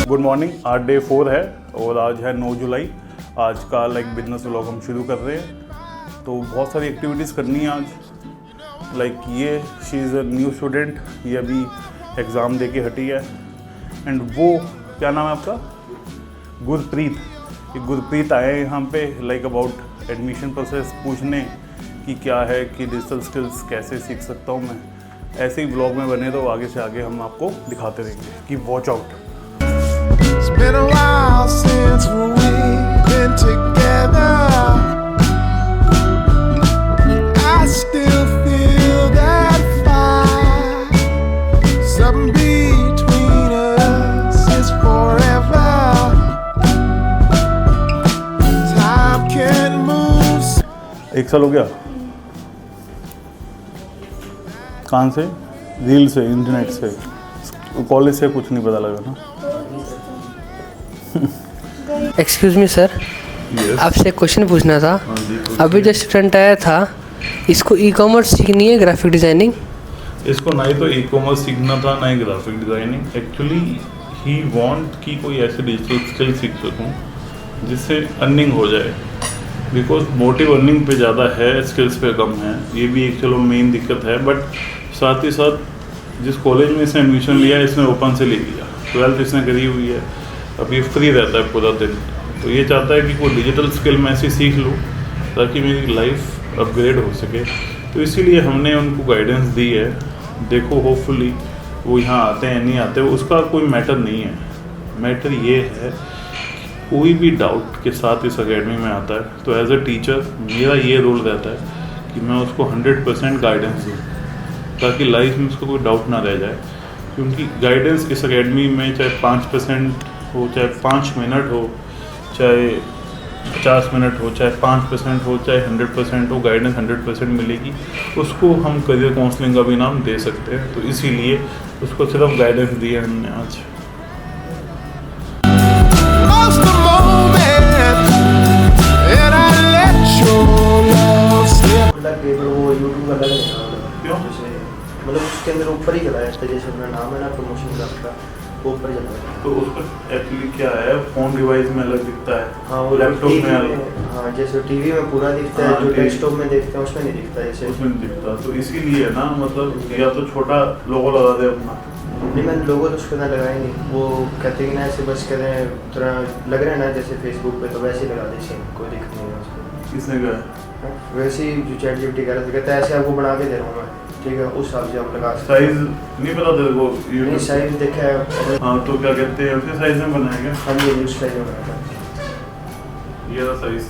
Good morning. आज day 4 है और आज है 9 जुलाई। आज का बिजनेस व्लॉग हम शुरू कर रहे हैं। तो बहुत सारी एक्टिविटीज़ करनी है आज। ये she is a new student, ये अभी एग्ज़ाम दे के हटी है। एंड वो क्या नाम है आपका? गुरप्रीत। ये गुरप्रीत आए हैं यहाँ पे अबाउट एडमिशन प्रोसेस पूछने कि क्या है कि डिजिटल स्किल्स कैसे सीख सकता हूँ मैं। ऐसे ही ब्लॉग में बने तो आगे से आगे हम आपको दिखाते रहेंगे कि watch out. It's been a while since we've been together. I still feel that fire. Something between us is forever. Time can move. 1 साल हो गया। कहाँ से? रील से, इंटरनेट से, कॉलेज से कुछ नहीं पता लगा ना। एक्सक्यूज़ मी सर, आपसे क्वेश्चन पूछना था। अभी जो स्टूडेंट आया था, इसको ई कॉमर्स सीखनी है, ग्राफिक डिज़ाइनिंग? इसको ना ही तो ई कॉमर्स सीखना था ना ही graphic designing. Actually he want कि कोई ऐसे डिजिटल स्किल सीख सकूं जिससे अर्निंग हो जाए। बिकॉज मोटिव अर्निंग पे ज़्यादा है, स्किल्स पे कम है। ये भी एक चलो मेन दिक्कत है। बट साथ ही साथ जिस कॉलेज में इसने एडमिशन लिया इसने ओपन से ले लिया। 12th इसने करी हुई है। अब ये फ्री रहता है पूरा दिन। तो ये चाहता है कि कोई डिजिटल स्किल मैं ऐसी सीख लूँ ताकि मेरी लाइफ अपग्रेड हो सके। तो इसीलिए हमने उनको गाइडेंस दी है। देखो होपफुली वो यहाँ आते हैं नहीं आते, उसका कोई मैटर नहीं है। मैटर ये है कोई भी डाउट के साथ इस अकेडमी में आता है तो एज अ टीचर मेरा ये रोल रहता है कि मैं उसको 100% गाइडेंस दूँ ताकि लाइफ में उसको कोई डाउट ना रह जाए। क्योंकि गाइडेंस इस अकेडमी में चाहे 5% हो, चाहे 5 मिनट हो, चाहे 50 मिनट हो, चाहे 5% हो, चाहे 100% हो, गाइडेंस 100% मिलेगी। उसको हम करियर काउंसलिंग का भी नाम दे सकते हैं। तो इसीलिए उसको सिर्फ गाइडेंस दी है हमने आज। Lost the moment, and I let your love slip. Paper वो यूट्यूब का लगा क्यों? मतलब उसके अंदर ऊपर ही चला है, जैसे अपना नाम है ना प्रमोशन का वो ऊपर चला है। तो उसका एक्चुअली क्या है, फोन डिवाइस में अलग दिखता है। हाँ, वो लैपटॉप में अलग। हाँ, जैसे टीवी में पूरा दिखता है, जो डेस्कटॉप में देखते हैं उसमें नहीं दिखता जैसे। उसमें नहीं दिखता। तो इसीलिए ना मतलब या तो छोटा लोगो लगा दे अपना। नहीं, मैंने लोगो तो उसके अंदर लगाया नहीं। वो कहते हैं कि ना ऐसे बस कह रहे हैं थोड़ा लग रहा है ना जैसे फेसबुक पे, तो वैसे ही लगा दे सेम, कोई दिक्कत नहीं है उसको। किसने कहा? वैसे ही जो चैट जीपीटी कह रहा था, कहता है ऐसे आपको बना के दे रहा हूँ मैं, ठीक है, उस हिसाब से आप लगा सकते साइज नहीं पता तेरे को? हैं। साइज देखा है। हाँ, तो क्या कहते हैं उसी साइज में बनाएगा। हाँ जी, उस साइज में बनाया था। ये रहा साइज।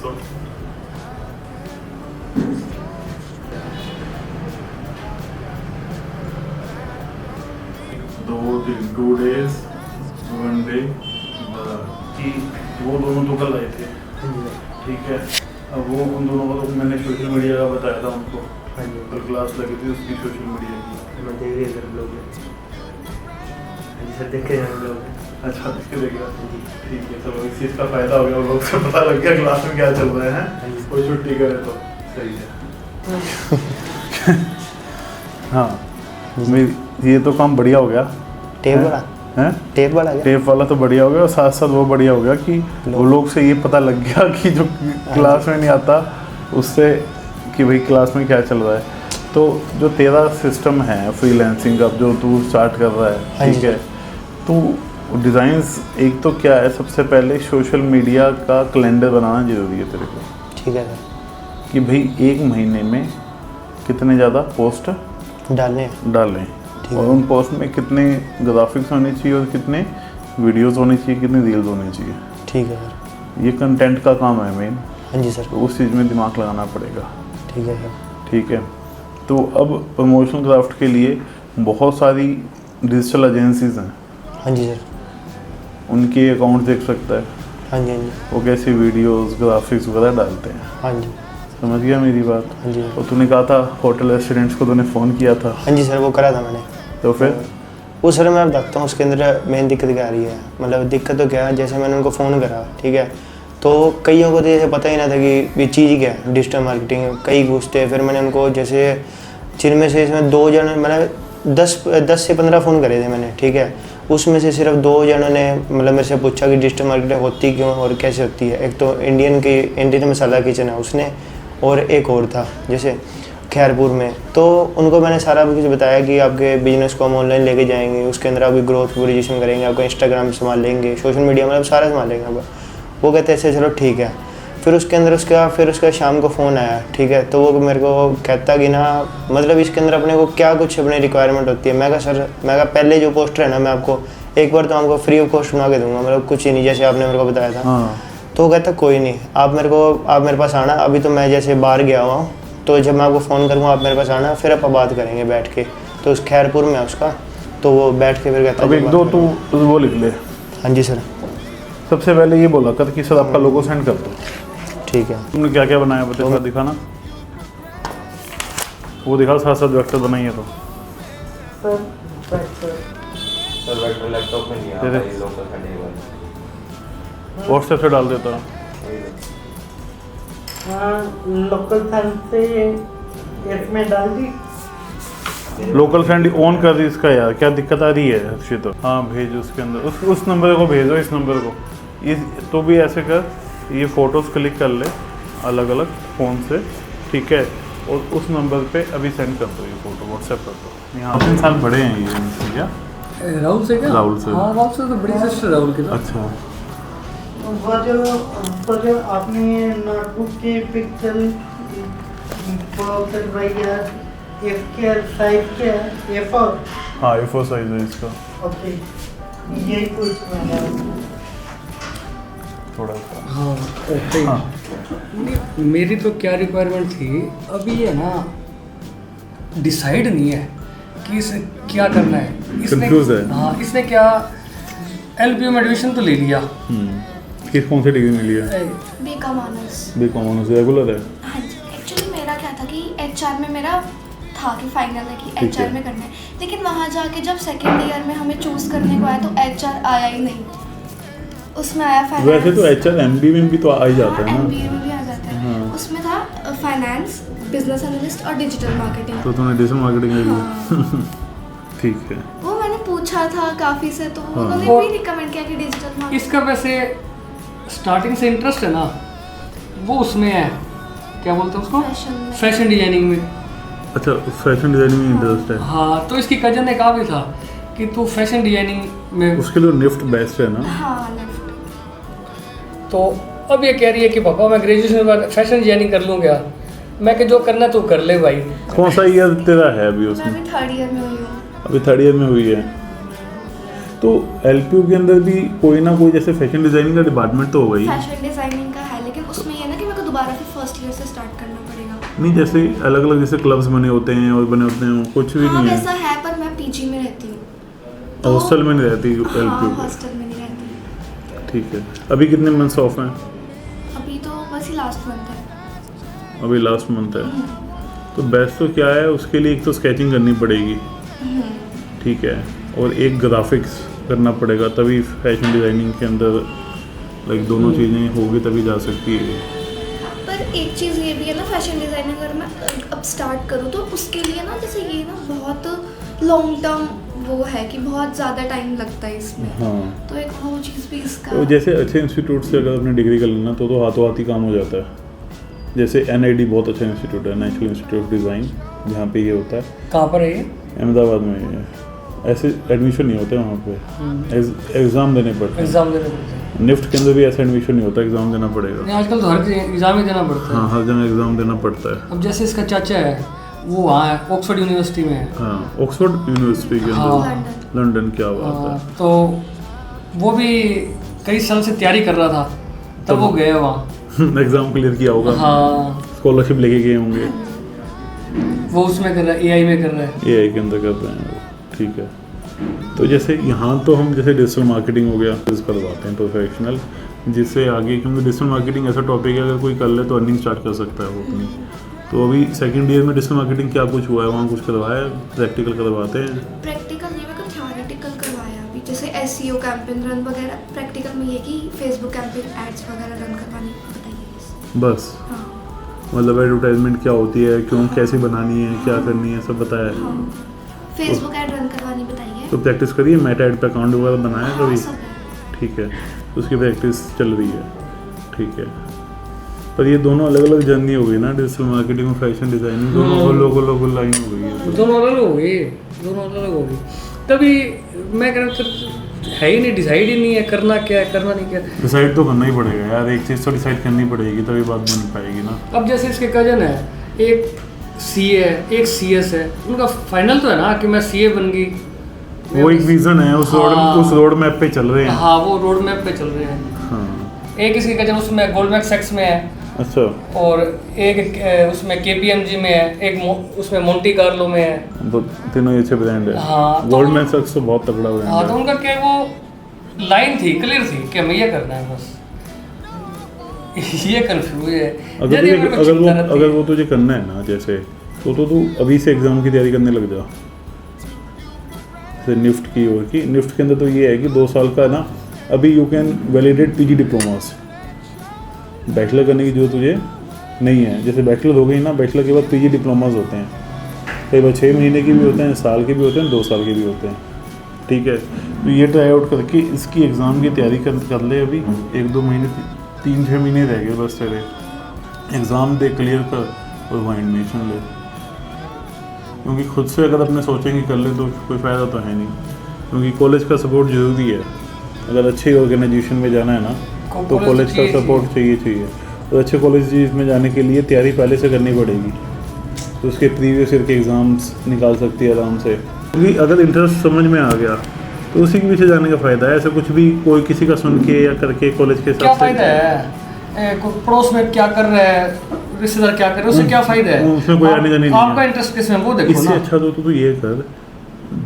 तो 2 days 1 day कि वो दोनों तो कल आए थे, ठीक है। अब वो उन दोनों को तो मैंने सोशल मीडिया का बताया था उनको। हाँ जी, कल क्लास लगी थी उसकी सोशल मीडिया की। मैं देख रही सर लोग सर देख के जाने लोग। अच्छा, देख के देखेगा। ठीक है, चलो इस चीज़ का फ़ायदा हो गया, लोग से पता लग गया क्लास में क्या चल रहा है। कोई छुट्टी करे तो सही है। हाँ, ये तो काम बढ़िया हो गया। टेप वाला है? टेप वाला क्या? टेप वाला तो बढ़िया हो गया और साथ साथ वो बढ़िया हो गया कि वो लोग से ये पता लग गया कि जो क्लास में नहीं आता उससे कि भाई क्लास में क्या चल रहा है। तो जो तेरा सिस्टम है फ्रीलांसिंग का, जो तू स्टार्ट कर रहा है, ठीक है, तो डिज़ाइंस एक तो क्या है, सबसे पहले सोशल मीडिया का कैलेंडर बनाना ज़रूरी है तेरे को। ठीक है सर। कि भाई 1 महीने में कितने ज़्यादा पोस्ट डालें और उन पोस्ट में कितने ग्राफिक्स होने चाहिए और कितने वीडियोस होने चाहिए, कितने रील्स होने चाहिए। ठीक है सर। ये कंटेंट का काम है मेन। हाँ जी सर। तो उस चीज़ में दिमाग लगाना पड़ेगा। ठीक है सर। ठीक है। तो अब प्रमोशनल क्राफ्ट के लिए बहुत सारी डिजिटल एजेंसीज हैं। हाँ जी सर। उनके अकाउंट देख सकता है। हाँ जी, हाँ जी। वो कैसी वीडियोस ग्राफिक्स वगैरह डालते हैं। हाँ जी। समझ गया मेरी बात? हाँ जी। और तूने कहा था होटल रेस्टोरेंट्स को तूने फ़ोन किया था। हाँ जी सर, वो करा था मैंने। तो फिर वो सर मैं बताता हूँ उसके अंदर मेन दिक्कत क्या आ रही है। मतलब दिक्कत तो क्या है, जैसे मैंने उनको फ़ोन करा, ठीक है, तो कईयों को तो जैसे पता ही ना था कि ये चीज़ क्या है, डिजिटल मार्केटिंग। कई घुसते, फिर मैंने उनको जैसे जिनमें से इसमें 2 जन, मैंने 10 से 15 फ़ोन करे थे मैंने, ठीक है। उसमें से सिर्फ 2 जनों ने मतलब मेरे से पूछा कि डिजिटल मार्केटिंग होती क्यों और कैसे होती है। एक तो इंडियन मसाला किचन है उसने, और एक और था जैसे खैरपुर में। तो उनको मैंने सारा कुछ बताया कि आपके बिजनेस को हम ऑनलाइन लेके जाएंगे, उसके अंदर आपकी ग्रोथ पूरी करेंगे, आपका इंस्टाग्राम संभाल लेंगे, सोशल मीडिया मतलब सारा संभाल लेंगे आपका। वो कहते ऐसे चलो ठीक है। फिर उसके अंदर उसका शाम को फ़ोन आया, ठीक है। तो वो मेरे को कहता कि ना मतलब इसके अंदर अपने को क्या कुछ अपनी रिक्वायरमेंट होती है। मैं कहा सर, मैं कहा पहले जो पोस्टर है ना मैं आपको एक बार तो आपको फ्री ऑफ कॉस्ट बना के दूंगा, मतलब कुछ ही नहीं जैसे आपने मेरे को बताया था। हाँ। तो वो कहता कोई नहीं, आप मेरे पास आना, अभी तो मैं जैसे बाहर गया हुआ हूँ, तो जब मैं आपको फ़ोन करूँगा आप मेरे पास आना, फिर आप बात करेंगे बैठ के। तो उस खैरपुर में है उसका, तो वो बैठ के फिर कहता अब एक दो तो वो लिख ले। हाँ जी सर। सबसे पहले ये बोला कर कि सर आपका लोगो सेंड कर दो। ठीक है। तुमने क्या क्या बनाया बता, थोड़ा दिखाना। वो दिखा, साथ साथ वेक्टर बनाइए तो लैपटॉप में नहीं आ तेरे- रहा ये लोकल फंडेबल। व्हाट्सएप से डाल देता। लोकल फंड से इसमें डाल दी। लोकल फ्रेंड ऑन कर दी इसका यार, क्या दिक्कत आ रही है हर्षित? हाँ भेज उसके अंदर, उस नंबर को भेजो, इस नंबर को। इस तो भी ऐसे कर, ये फ़ोटोज़ क्लिक कर ले अलग अलग फ़ोन से, ठीक है, और उस नंबर पे अभी सेंड कर दो ये फ़ोटो, व्हाट्सएप कर दो। यहाँ 3 साल बड़े हैं ये इनसे क्या? राहुल से क्या? राहुल से। हाँ राहुल से तो बड़ी सिस्टर राहुल की। अच्छा। वो जो आपने नोटबुक के पिक्चर भैया इसके साइज क्या है? A4। हाँ A4 साइज है इसका। ओके, यही कुछ मैंने थोड़ा सा। हाँ ओके। हाँ। मेरी तो क्या रिक्वायरमेंट थी, अभी ये ना डिसाइड नहीं है कि इसे क्या करना है। Confused है। हाँ, इसने क्या LPU में एडमिशन तो ले लिया। किस कौन सी डिग्री मिली है? BCom honours. BCom honours regular है? हाँ जी, एक्चुअली मेरा क्या था कि HR में मेरा था कि फाइनल है कि ठीक HR है। में करना है, लेकिन वहाँ जाके जब सेकेंड ईयर में हमें चूज़ करने को आया तो HR आया ही नहीं, उसमें आया फाइनेंस। वैसे तो HR MBA में भी तो आ ही जाता है ना। MBA में भी आ जाता है। हाँ। उसमें था फाइनेंस, बिजनेस एनालिस्ट और डिजिटल मार्केटिंग। तो तूने डिजिटल मार्केटिंग ले ली। हाँ। ठीक है। वो मैंने पूछा था काफ़ी से, तो हाँ। उन्होंने और भी रिकमेंड किया कि डिजिटल मार्केटिंग। इसका वैसे स्टार्टिंग से इंटरेस्ट है ना, वो उसमें है, क्या बोलते हैं उसको, फैशन में। फैशन डिजाइनिंग में। अच्छा, फैशन डिजाइनिंग में इंटरेस्ट है। हाँ, तो इसकी कजन ने कहा भी था कि तू फैशन डिजाइनिंग में। उसके लिए निफ्ट बेस्ट है ना। हाँ लेफ्ट। तो अब ये कह रही है कि पापा मैं ग्रेजुएशन के बाद फैशन डिजाइनिंग कर लूँगा। मैं कि जो करना तू कर ले भाई। कौन सा ईयर तेरा है अभी मैं उसमें? भी 3rd ईयर में हुई हूँ। अभी 3rd ईयर में हुई है। तो LPU के अंदर भी कोई ना कोई जैसे फैशन डिजाइनिंग का डिपार्टमेंट तो होगा ही। फैशन डिजाइनिंग का है, लेकिन उसमें ये ना कि मेरे को दोबारा फिर फर्स्ट ईयर से स्टार्ट करना पड़ेगा। नहीं, जैसे अलग अलग जैसे क्लब्स बने होते हैं और बने होते हैं, कुछ भी हाँ नहीं वैसा है। है, पर मैं PG में रहती हूँ। हॉस्टल में नहीं रहती हाँ, LPU पे। हॉस्टल में नहीं रहती। ठीक है। अभी कितने मंथ्स ऑफ हैं? अभी तो बस ही लास्ट मंथ है। अभी लास्ट मंथ है। तो बेस्ट तो क्या है उसके लिए, एक तो स्केचिंग करनी पड़ेगी, ठीक है, और एक ग्राफिक्स करना पड़ेगा, तभी फैशन डिजाइनिंग के अंदर लाइक दोनों चीज़ें होगी तभी जा सकती है। पर एक चीज़ ये भी है ना, फैशन डिज़ाइनिंग अगर मैं अब स्टार्ट करूँ तो उसके लिए ना जैसे ये ना बहुत लॉन्ग टर्म वो है कि बहुत ज़्यादा टाइम लगता है इसमें। हाँ। तो एक वो चीज़ भी इसका। तो जैसे अच्छे इंस्टीट्यूट से अगर अपने डिग्री कर लेना तो हाथों हाथ ही काम हो जाता है। जैसे NID बहुत अच्छा इंस्टीट्यूट है, नेशनल इंस्टीट्यूट ऑफ डिज़ाइन, जहाँ पे ये होता है। कहाँ पर है ये? अहमदाबाद में ये है। ऐसे एडमिशन नहीं होते वहाँ पे, एग्ज़ाम देने पड़ते हैं। एग्जाम देने पड़ते हैं। निफ्ट के अंदर भी ऐसा एडमिशन नहीं होता, एग्ज़ाम देना पड़ेगा। नहीं, आजकल तो हर एग्जाम ही देना पड़ता है। हाँ, हर जगह एग्ज़ाम देना पड़ता है। अब जैसे इसका चाचा है वो वहाँ है, ऑक्सफोर्ड यूनिवर्सिटी में है। हाँ, ऑक्सफोर्ड यूनिवर्सिटी के हाँ। अंदर। लंदन, क्या बात है। तो वो भी कई साल से तैयारी कर रहा था, तब वो गए वहाँ। एग्ज़ाम क्लियर किया होगा। हाँ, स्कॉलरशिप लेके गए होंगे। वो उसमें कर रहा है, AI में कर रहा है। AI के अंदर कर रहे हैं वो, ठीक है। तो जैसे यहाँ तो हम जैसे डिजिटल मार्केटिंग हो गया करवाते हैं प्रोफेशनल, जिससे आगे, क्योंकि डिजिटल मार्केटिंग ऐसा टॉपिक है अगर कोई कर ले तो अर्निंग स्टार्ट कर सकता है वो अपनी। तो अभी 2nd ईयर में डिजिटल मार्केटिंग क्या कुछ हुआ है वहाँ, कुछ करवाया है? प्रैक्टिकल करवाते हैं? प्रैक्टिकल नहीं, मेरे को थ्योरेटिकल करवाया अभी, जैसे SEO कैंपेन रन वगैरह। प्रैक्टिकल में ये कि फेसबुक कैंपेन एड्स वगैरह रन करवानी बताइए बस। हाँ। मतलब एडवर्टाइजमेंट क्या होती है, क्यों, कैसे बनानी है, क्या करनी है, सब बताया है। हाँ, फेसबुक ऐड रन करवानी बताइए। तो प्रैक्टिस करिए, मेटा एड पे अकाउंट वगैरह बनाया हाँ, कभी? सब है। ठीक है, उसकी प्रैक्टिस चल रही है, ठीक है। पर ये दोनों अलग अलग जर्नी हो गई ना, डिजिटल मार्केटिंग और फैशन डिज़ाइनिंग दोनों अलग लाइन हो गई है। दोनों अलग हो गई, दोनों अलग हो गई। तभी मैं कह रहा हूँ है ही नहीं, डिसाइड ही नहीं है करना क्या है, करना नहीं क्या। डिसाइड तो करना ही पड़ेगा यार, एक चीज़ तो डिसाइड करनी पड़ेगी, तभी बात बन पाएगी ना। अब जैसे इसके कजन है, एक सीए है, एक सीएस है, उनका फाइनल तो है ना कि मैं सीए बन गई। वो एक विजन है, उस रोड मैप पे चल रहे हैं। हाँ, वो रोड मैप पे चल रहे हैं। हाँ, एक इसके कजन उसमें गोल्डमैन सैक्स में है, अच्छा, और एक उसमें केपीएमजी में है, एक उसमें मोंटी कार्लो में है। तो तीनों ही अच्छे ब्रांड है। हाँ, तो गोल्डमैन सैक्स तो बहुत तगड़ा ब्रांड हाँ, है। तो उनका क्या वो लाइन थी, क्लियर थी कि हमें ये करना है बस। ये कंफ्यूज है। अगर वो तुझे करना है ना, जैसे तो तू अभी से एग्ज़ाम की तैयारी करने लग जा, जैसे निफ्ट की और की। निफ्ट के अंदर तो ये है कि 2 साल का ना, अभी you can validate PG diplomas, bachelor करने की जो तुझे नहीं है। जैसे बैचलर हो गई ना, बैचलर के बाद पीजी डिप्लोमास होते हैं, कई बार 6 महीने के भी होते हैं, साल के भी होते हैं, 2 साल के भी होते हैं, ठीक है। तो ये ट्राई आउट करके इसकी एग्ज़ाम की तैयारी कर ले। अभी 1-2 महीने, 3-6 महीने रह गए बस तेरे। एग्ज़ाम दे, क्लियर कर और वहाँ एडमिशन ले, क्योंकि खुद से अगर अपने सोचेंगे कर ले तो कोई फ़ायदा तो है नहीं, क्योंकि कॉलेज का सपोर्ट ज़रूरी है। अगर अच्छी ऑर्गेनाइजेशन में जाना है ना, तो कॉलेज का सपोर्ट चाहिए। और अच्छे कॉलेज में जाने के लिए तैयारी पहले से करनी पड़ेगी, तो उसके प्रीवियस ईयर के एग्ज़ाम्स निकाल सकती है आराम से। क्योंकि अगर इंटरेस्ट समझ में आ गया तो उसी के पीछे जाने का फ़ायदा है। ऐसे कुछ भी कोई किसी का सुन के या करके कॉलेज के क्या फ़ायदा है? पड़ोस में क्या कर रहा है, रिश्तेदार क्या कर रहे हैं, उससे क्या फ़ायदा है? उसमें कोई आने जाने नहीं है। आपका इंटरेस्ट किसमें, वो देखो ना। इससे अच्छा तो तू ये कर,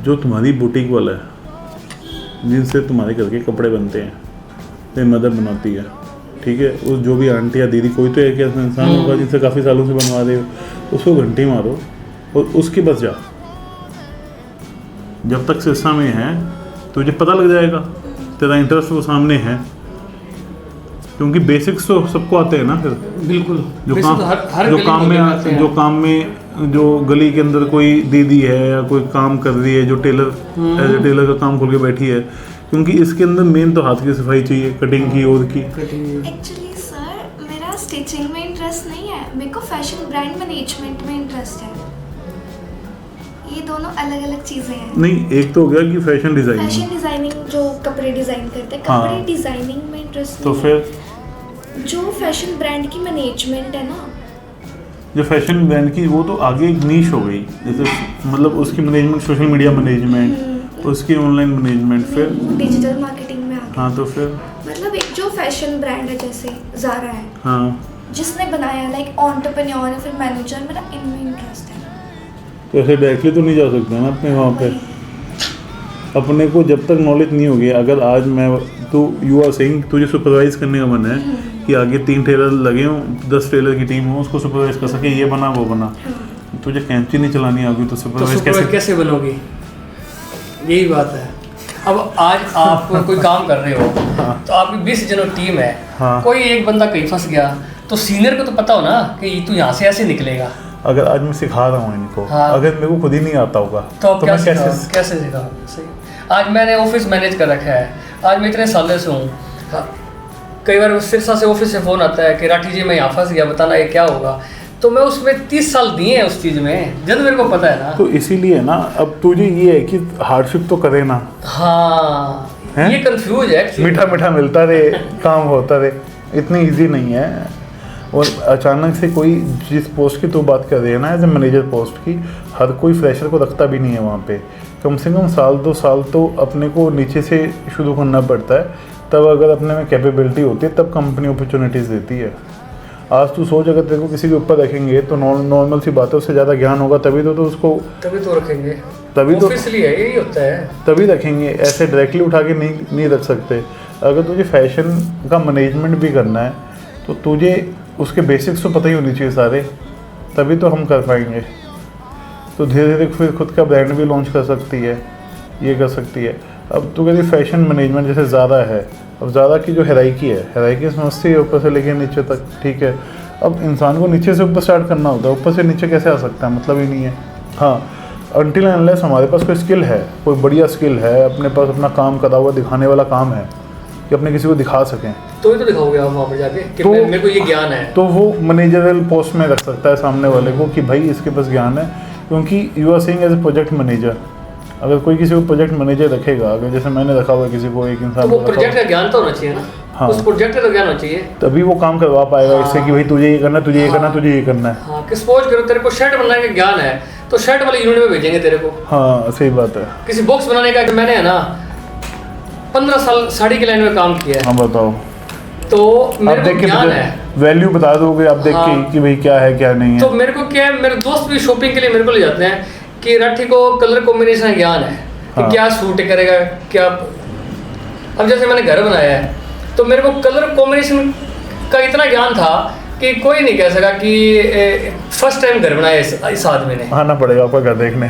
जो तुम्हारी बुटीक वाला है, जिनसे तुम्हारे घर के कपड़े बनते हैं, तेरी मदर बनाती है, ठीक है, उस जो भी आंटी या दीदी, कोई तो एक ऐसा इंसान होगा जिनसे काफ़ी सालों से बनवा रहे हो, उसको घंटी मारो और उसके बस जा। जब तक सिस्टम में है तुझे पता लग जाएगा, तेरा इंटरेस्ट वो सामने है, क्योंकि बेसिक्स तो सबको आते हैं ना। फिर बिल्कुल, जो वैसे काम तो हर जो गली काम में में आते हैं। जो काम में जो गली के अंदर कोई दीदी है या कोई काम कर रही है, जो टेलर एज ए टेलर का काम खोल के बैठी है, क्योंकि इसके अंदर मेन तो हाथ की सफाई चाहिए, कटिंग की और की। एक्चुअली सर मेरा स्टिचिंग में इंटरेस्ट नहीं है, मेरे को फैशन ब्रांड मैनेजमेंट में इंटरेस्ट है। ये दोनों अलग अलग चीज़ें हैं। नहीं, एक तो हो गया कि फैशन डिजाइनिंग, फैशन डिजाइनिंग जो कपड़े डिजाइन करते हैं, हाँ। कपड़े डिजाइनिंग में इंटरेस्ट तो नहीं फिर है। जो फैशन ब्रांड की मैनेजमेंट है ना, जो फैशन ब्रांड की, वो तो आगे एक नीश हो गई। जैसे मतलब उसकी मैनेजमेंट, सोशल मीडिया मैनेजमेंट, उसकी ऑनलाइन मैनेजमेंट, फिर डिजिटल मार्केटिंग में आ गई। हाँ, तो फिर मतलब एक जो फैशन ब्रांड है जैसे ज़ारा है, हाँ, जिसने बनाया, लाइक एंटरप्रेन्योर है, फिर मैनेजर, मेरा इनमें इंटरेस्ट है। तो ऐसे डायरेक्टली तो नहीं जा सकते ना अपने वहाँ पे। अपने को जब तक नॉलेज नहीं होगी, अगर आज मैं तो यू आर सेइंग तुझे सुपरवाइज करने का मन है कि आगे 3 टेलर लगे हों, 10 टेलर की टीम हो, उसको सुपरवाइज कर सके, ये बना वो बना, तुझे कैंची नहीं चलानी आगी तो सुपरवाइज कैसे बनोगी? यही बात है। अब आज आप कोई काम कर रहे हो, तो आपकी 20 जनों टीम है, हाँ। कोई एक बंदा कहीं फंस गया, तो सीनियर को तो पता हो ना कि तू यहाँ से ऐसे निकलेगा। अगर आज मैं सिखा रहा हूँ इनको, हाँ। अगर मेरे को खुद ही नहीं आता होगा तो मैं कैसे सिखा? सही। आज मैंने ऑफिस मैनेज कर रखा है, आज मैं इतने सालों से हूँ। हाँ, कई बार सिरसा से ऑफिस से फ़ोन आता है कि राठी जी मैं यहाँ फंस गया, बताना ये क्या होगा। तो मैं उसमें 30 साल दिए हैं उस चीज़ में, जब मेरे को पता है ना। तो इसीलिए ना अब तुझे ये है कि हार्डशिप तो करे ना। हाँ, हैं? ये कंफ्यूज है actually। मीठा मीठा मिलता रहे, काम होता रहे, इतनी इजी नहीं है। और अचानक से कोई जिस पोस्ट की तो बात कर रही है ना, एज ए मैनेजर पोस्ट की, हर कोई फ्रेशर को रखता भी नहीं है वहाँ पे। कम से कम 1-2 साल तो अपने को नीचे से शुरू करना पड़ता है, तब अगर अपने में कैपेबिलिटी होती है तब कंपनी अपॉर्चुनिटीज़ देती है। आज तू सोच, अगर तेरे को किसी के ऊपर रखेंगे तो नॉर्मल सी बात है, उससे ज़्यादा ज्ञान होगा तभी तो उसको तभी तो रखेंगे, तभी तो ऑफिशियली है, यही होता है, तभी रखेंगे। ऐसे डायरेक्टली उठा के नहीं रख सकते। अगर तुझे फैशन का मैनेजमेंट भी करना है तो तुझे उसके बेसिक्स तो पता ही होनी चाहिए सारे, तभी तो हम कर पाएंगे। तो धीरे धीरे फिर खुद का ब्रांड भी लॉन्च कर सकती है, ये कर सकती है। अब तो कहती फैशन मैनेजमेंट जैसे ज़्यादा है, अब ज़्यादा की जो हैराइकी समझती है ऊपर से लेके नीचे तक, ठीक है। अब इंसान को नीचे से ऊपर स्टार्ट करना होता है, ऊपर से नीचे कैसे आ सकता है, मतलब ही नहीं है। हाँ, अनटिल अनलेस हमारे पास कोई स्किल है, कोई बढ़िया स्किल है, अपने पास अपना काम करा हुआ दिखाने वाला काम है कि अपने किसी को दिखा सकें, तो ही तो दिखाओगे आप वहाँ पर जाके कि तो- मेरे को ये ज्ञान है। तो वो मैनेजरल पोस्ट में रख सकता है सामने वाले को कि भाई इसके पास ज्ञान है, क्योंकि you are saying as a project manager. अगर कोई किसी को प्रोजेक्ट मैनेजर रखेगा, अगर जैसे मैंने रखा हुआ है किसी को, एक तो इंसान वो को रखा प्रोजेक्ट हुआ, का ज्ञान तो होना चाहिए ना, हाँ। उस प्रोजेक्ट का तो ज्ञान होना चाहिए। तभी वो काम करवा पाएगा हाँ। इससे कि भाई तुझे ये करना, तुझे ये करना, तुझे ये करना है। हाँ कि सपोज करो तेरे को शर्ट बनाने का ज्ञान है तो शर्ट वाले यूनिट में भेजेंगे तेरे को। हाँ सही बात है। किसी बॉक्स बनाने का, मैंने है ना 15 साल साड़ी की लाइन में काम किया है, हाँ बताओ, तो आप मेरे देख को के ज्ञान है। वैल्यू बता दोगे आप देख के हाँ। कि भाई क्या है क्या नहीं है। तो मेरे को क्या है, मेरे दोस्त भी शॉपिंग के लिए मेरे को ले जाते हैं कि राठी को कलर कॉम्बिनेशन ज्ञान है कि हाँ। क्या सूट करेगा क्या। अब जैसे मैंने घर बनाया है तो मेरे को कलर कॉम्बिनेशन का इतना ज्ञान था कि कोई नहीं कह सका कि फर्स्ट टाइम घर बनाया इस आदमी ने। आना पड़ेगा आपका घर देखने।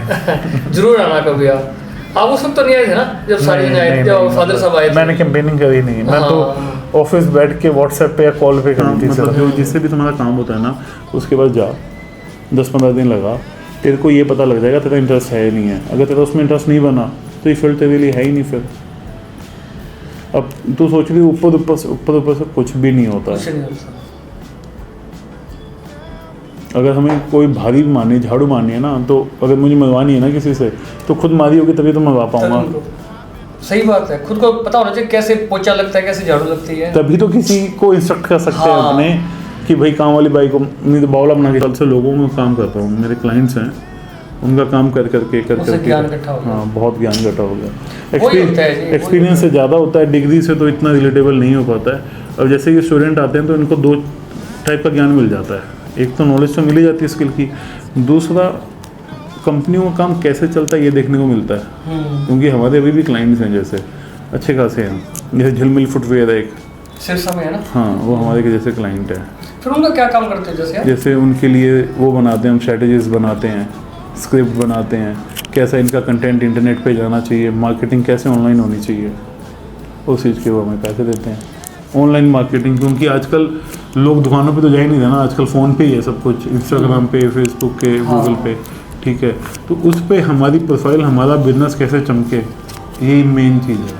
जरूर आना कभी आप उस वक्त तो नहीं आए थे ना जब सारी जने आए थे और फादर साहब आए थे। मैंने कैंपेनिंग करी नहीं, मैं तो ऑफिस बैठ के व्हाट्सएप पे या कॉल पे करी थी। मतलब जो जिससे भी तुम्हारा काम होता है ना, उसके बाद जा 10-15 दिन लगा, तेरे को ये पता लग जाएगा तेरा इंटरेस्ट है या नहीं है। अगर तेरा उसमें इंटरेस्ट नहीं बना तो ये फील्ड तेरे लिए है ही नहीं। फिर अब तू सोच रही ऊपर से कुछ भी नहीं होता कुछ है। नहीं होता। अगर हमें कोई भारी मारनी, झाड़ू मारनी है ना, तो अगर मुझे मरवानी है ना किसी से, तो खुद मारी होगी तभी तो मरवा पाऊंगा। सही बात है, खुद को पता होना चाहिए कैसे पोछा लगता है, कैसे झाड़ू लगती है। तभी तो किसी को इंस्ट्रक्ट कर सकते हैं हाँ। अपने कि भाई काम वाली बाई को। मैं तो बावला बना के साल से लोगों में काम करता हूँ, मेरे क्लाइंट्स हैं, उनका काम कर करके उससे ज्ञान इकट्ठा हो गया। हाँ बहुत ज्ञान इकट्ठा हो गया। वही होता है जी, वही एक्सपीरियंस से ज़्यादा होता है, डिग्री से तो इतना रिलेटेबल नहीं हो पाता है। अब जैसे ये स्टूडेंट आते हैं तो इनको 2 टाइप का ज्ञान मिल जाता है। एक तो नॉलेज तो मिल ही जाती है स्किल की, दूसरा कंपनियों का काम कैसे चलता है ये देखने को मिलता है। क्योंकि हमारे अभी भी क्लाइंट्स हैं जैसे अच्छे खासे हैं, जैसे झिलमिल फुटवेयर है एक, सिरसा में है ना। हाँ वो हमारे के जैसे क्लाइंट है। फिर उनका क्या काम करते हो जैसे जैसे उनके लिए वो बनाते हैं, हम स्ट्रेटजीज बनाते हैं, स्क्रिप्ट बनाते हैं, कैसा इनका कंटेंट इंटरनेट पे जाना चाहिए, मार्केटिंग कैसे ऑनलाइन होनी चाहिए, उस चीज़ के वो हमें पैसे देते हैं। ऑनलाइन मार्केटिंग, क्योंकि आजकल लोग दुकानों पे तो जा ही नहीं देना, आजकल फ़ोन पे ही है सब कुछ, इंस्टाग्राम पे, फेसबुक पे, गूगल पे, ठीक है। तो उस पे हमारी प्रोफाइल, हमारा बिजनेस कैसे चमके, यही मेन चीज़ है।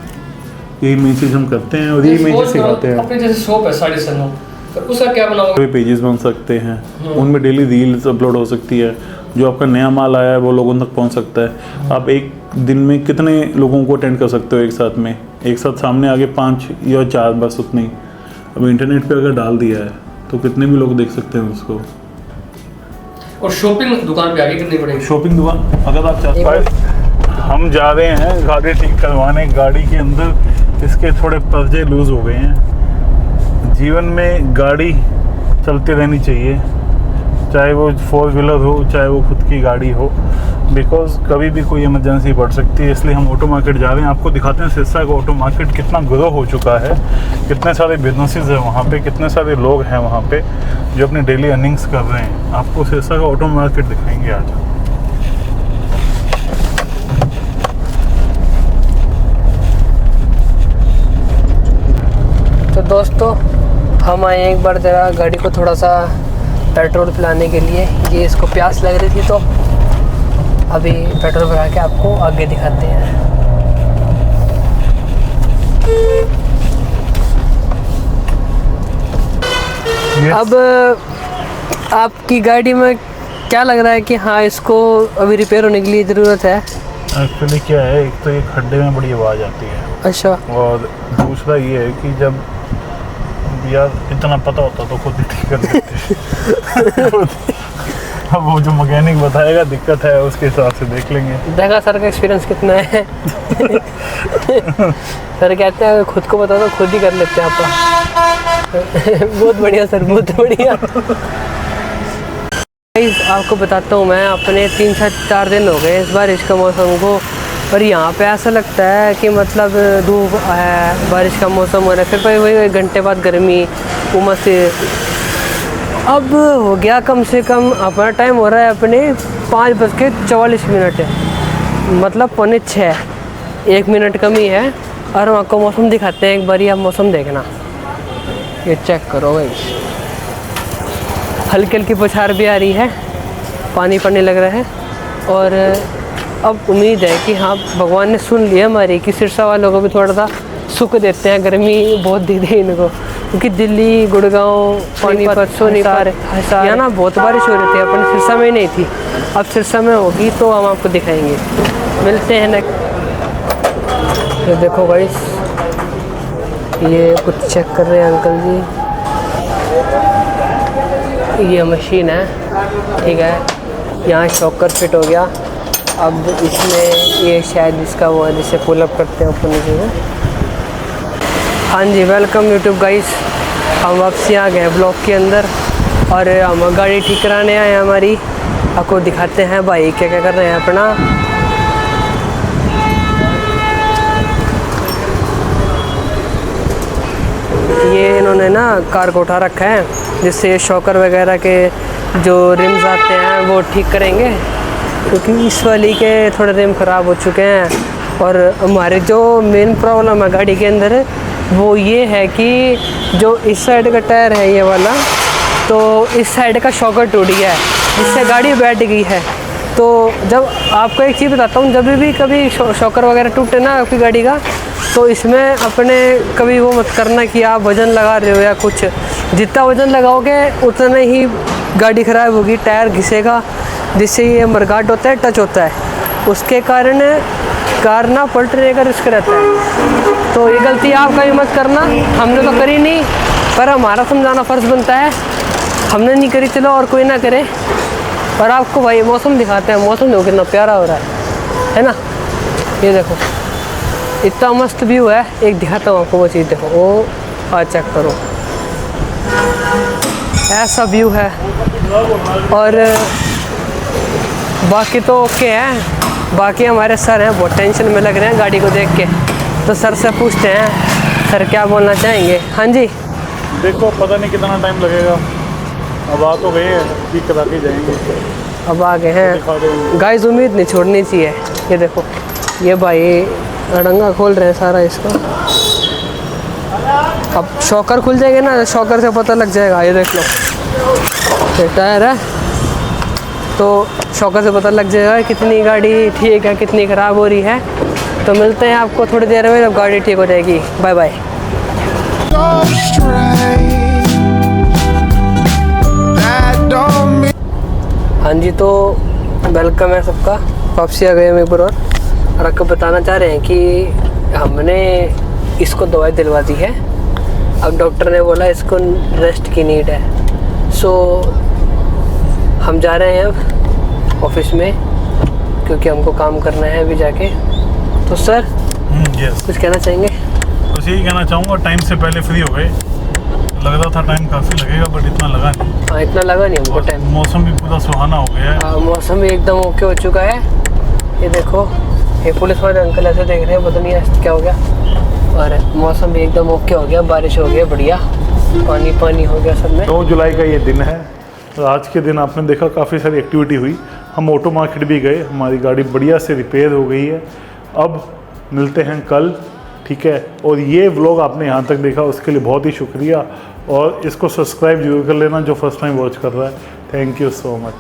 यही मेन चीज़ हम करते हैं और यही मेन चीज़ सिखाते हैं। अपने जैसे शॉप है साड़ी सनों, तो उसका क्या बनाओगे? पेजेस बन सकते हैं, उनमें डेली रील्स अपलोड हो सकती है, जो आपका नया माल आया है वो लोगों तक पहुंच सकता है। आप एक दिन में कितने लोगों को अटेंड कर सकते हो एक साथ में, एक साथ सामने आगे 5 या 4 बस उतनी। अब इंटरनेट पे अगर डाल दिया है तो कितने भी लोग देख सकते हैं उसको। और शॉपिंग दुकान पे आगे करनी पड़ेगी। शॉपिंग दुकान अगर आप चाहते हैं, हम जा रहे हैं गाड़ी ठीक करवाने, गाड़ी के अंदर इसके थोड़े पर्जे लूज़ हो गए हैं। जीवन में गाड़ी चलती रहनी चाहिए, चाहे वो 4 व्हीलर हो, चाहे वो खुद की गाड़ी हो, बिकॉज कभी भी कोई इमरजेंसी पड़ सकती है। इसलिए हम ऑटो मार्केट जा रहे हैं। आपको दिखाते हैं सिरसा का ऑटो मार्केट कितना ग्रो हो चुका है, कितने सारे बिजनेसेस हैं वहाँ पे, कितने सारे लोग हैं वहाँ पे जो अपनी डेली अर्निंग्स कर रहे हैं। आपको सिरसा का ऑटो मार्केट दिखाएंगे आज। तो दोस्तों हम आए एक बार ज़रा गाड़ी को थोड़ा सा पेट्रोल पिलाने के लिए। ये इसको प्यास लग रही थी तो अभी पेट्रोल भरा के आपको आगे दिखाते हैं। अब आपकी गाड़ी में क्या लग रहा है कि हाँ इसको अभी रिपेयर होने के लिए ज़रूरत है? एक्चुअली क्या है, एक तो ये खड्डे में बड़ी आवाज़ आती है, अच्छा, और दूसरा ये है कि जब यार इतना पता होता तो खुद ही ठीक कर देते। अब वो जो मैकेनिक बताएगा दिक्कत है उसके हिसाब से देख लेंगे। देखा सर का एक्सपीरियंस कितना है। सर कहते हैं अगर खुद को बता तो खुद ही कर लेते हैं आप। बहुत बढ़िया सर, बहुत बढ़िया। आपको बताता हूँ, मैं अपने 3-4 दिन हो गए इस बारिश का मौसम को, और यहाँ पे ऐसा लगता है कि मतलब धूप है, बारिश का मौसम हो रहा है, फिर वही 1 घंटे बाद गर्मी, उमस से। अब हो गया कम से कम अपना टाइम हो रहा है अपने 5:44 है, मतलब 5:45, 1 मिनट कमी है। और हम आपको मौसम दिखाते हैं, एक बार आप मौसम देखना, ये चेक करो भाई। हल्की हल्की बौछार भी आ रही है, पानी पड़ने लग रहा है, और अब उम्मीद है कि हाँ भगवान ने सुन लिया हमारी, कि सिरसा वालों को भी थोड़ा सा सुख देते हैं। गर्मी बहुत दे दी इनको, क्योंकि दिल्ली, गुड़गांव, पानीपत, सोनीपत यहाँ ना बहुत बारिश हो रही थी। अपन सिरसा में नहीं थी, अब सिरसा में होगी तो हम आपको दिखाएंगे। मिलते हैं ना। तो देखो गाइस, ये कुछ चेक कर रहे हैं अंकल जी। ये मशीन है, ठीक है। यहाँ शॉकर फिट हो गया। अब इसमें ये शायद इसका वो है जिससे पुल अप करते हैं ऊपर नीचे में। हाँ जी, वेलकम यूट्यूब गाइस। हम वापसी आ गए ब्लॉग के अंदर और हम गाड़ी ठीक कराने आए हैं हमारी। आपको दिखाते हैं भाई क्या क्या कर रहे हैं अपना। ये इन्होंने ना कार को उठा रखा है, जिससे शॉकर वगैरह के जो रिम्स आते हैं वो ठीक करेंगे, क्योंकि इस वाली के थोड़े रिम ख़राब हो चुके हैं। और हमारे जो मेन प्रॉब्लम है गाड़ी के अंदर वो ये है कि जो इस साइड का टायर है ये वाला, तो इस साइड का शॉकर टूट गया है, जिससे गाड़ी बैठ गई है। तो जब आपको एक चीज़ बताता हूँ, जब भी कभी शॉकर वगैरह टूटे ना आपकी गाड़ी का, तो इसमें अपने कभी वो मत करना कि आप वज़न लगा रहे हो या कुछ। जितना वज़न लगाओगे उतना ही गाड़ी ख़राब होगी, टायर घिसेगा, जिससे ये मरघाट होता है, टच होता है, उसके कारण कार ना पलटने का रिस्क रहता है। तो ये गलती आपका भी मत करना। हमने तो करी नहीं, पर हमारा समझाना फ़र्ज़ बनता है। हमने नहीं करी, चलो और कोई ना करे। और आपको भाई मौसम दिखाते हैं, मौसम देखो कितना प्यारा हो रहा है ना। ये देखो इतना मस्त व्यू है। एक दिखाता हूँ आपको वो चीज़, देखो वो आज चेक करो, ऐसा व्यू है। और बाकी तो ओके है। बाकी हमारे सर हैं बहुत टेंशन में लग रहे हैं गाड़ी को देख के, तो सर से पूछते हैं सर क्या बोलना चाहेंगे। हाँ जी, देखो पता नहीं कितना टाइम लगेगा, अब आ तो गए हैं, ठीक करा के जाएंगे। अब आ गए हैं गाइस, उम्मीद नहीं छोड़नी चाहिए। ये देखो ये भाई अड़ंगा खोल रहे हैं सारा इसका। अब शॉकर खुल जाएंगे ना, शॉकर से पता लग जाएगा। ये देख लो, ये टायर है, तो शॉकर से पता लग जाएगा कितनी गाड़ी ठीक है, कितनी ख़राब हो रही है। तो मिलते हैं आपको थोड़ी देर में जब गाड़ी ठीक हो जाएगी। Bye bye. हाँ जी, तो वेलकम है सबका, वापसी आ गए हम एक बार और आपको बताना चाह रहे हैं कि हमने इसको दवाई दिलवा दी है। अब डॉक्टर ने बोला इसको रेस्ट की नीड है। सो हम जा रहे हैं अब ऑफिस में, क्योंकि हमको काम करना है अभी जाके। तो सर यस, कुछ कहना चाहेंगे? बस यही कहना चाहूँगा, टाइम से पहले फ्री हो गए। लग रहा था टाइम काफ़ी लगेगा, बट इतना लगा नहीं। हाँ, इतना लगा नहीं हमको टाइम। मौसम भी पूरा सुहाना हो गया है। मौसम भी एकदम ओके हो चुका है। ये देखो, ये पुलिस वाले अंकल ऐसे देख रहे हैं, पता नहीं आज क्या हो गया। और मौसम भी एकदम ओके हो गया, बारिश हो गया बढ़िया, पानी पानी हो गया सब में। 9 जुलाई का ये दिन है। तो आज के दिन आपने देखा काफ़ी सारी एक्टिविटी हुई। हम ऑटो मार्केट भी गए, हमारी गाड़ी बढ़िया से रिपेयर हो गई है। अब मिलते हैं कल, ठीक है। और ये व्लॉग आपने यहाँ तक देखा उसके लिए बहुत ही शुक्रिया, और इसको सब्सक्राइब जरूर कर लेना जो फर्स्ट टाइम वॉच कर रहा है। Thank you so much.